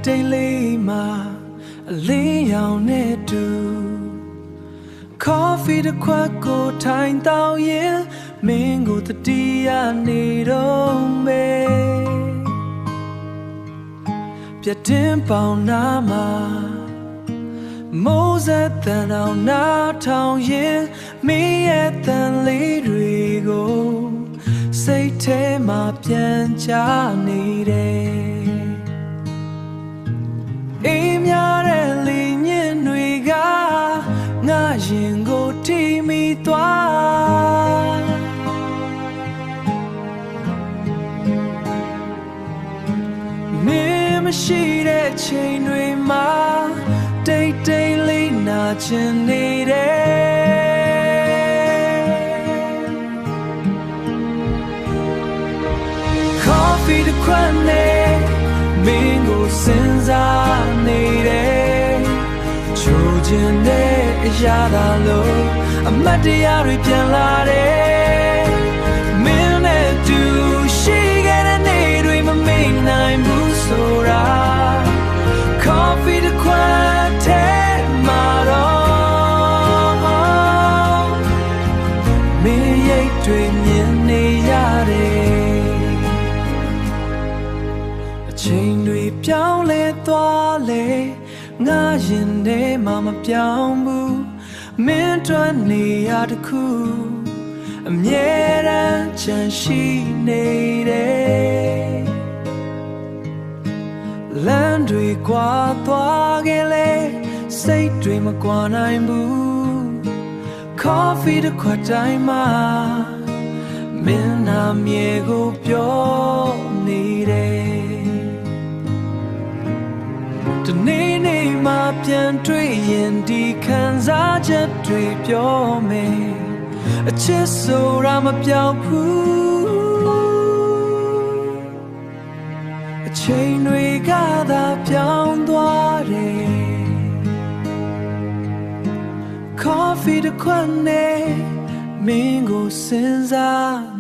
တိတ်လေးမှာအလင်းရောင်နဲ့တူ Coffee တစ်ခွက်ကိုထိုင်တောင်းရင်မင်းကိုတတိယနေတော့မယ်ပြတ်တင်ပေါင်နာမှာမိုးစက်တန်အောင်နာထောင်ရင်မင်းရဲ့တန်လေးတွေကိုစိတ်ထဲမှာပြန်ချနေတယ်အေးများတဲ့လေညင်တွေကငါရင်ကိုထိမိသွားမင်းမရှိတဲ့ချိန်တွေမှာတိတ်တိတ်လေးနာချင်နေတယ်Coffee တစ်ခွက်နဲ့မင်းကိုစဉ်းစားနေတယ်ချိုးချင်တဲ့အရာသာလို့အမတ်တရားတွေပြန်လာတယ်မင်းနဲ့တူရှိခဲ့တဲ့နေ့တွေမမေ့နိုင်ဘူးဆိုတာ Coffee တစ်ခွက်ထဲမှာတော့မင်းရိတ်တွေမြင်နေရတယ်အချိန်တွေပြောင်းလဲသွားလေငါရင်ထဲမှာမပြောင်းဘူးမင်းတို့နေရာတစ်ခုအမြဲတမ်းချန်ရှိနေတယ်လမ်းတွေကွာသွားခဲ့လေစိတ်တွေမကွာနိုင်ဘူး Coffee တစ်ခွက်တိုင်းမှာမင်းနာမြေကိုပြောနေတယ်တနေ့နေ့မှပြန်တွေ့ရင်ဒီခံစားချက်တွေပြောမယ်အချစ်ဆိုတာမပြောက်ဘူးအချိန်တွေကသာပြောင်းသွားတယ် Coffee တစ်ခွက်နဲ့မင်းကိုစဉ်းစား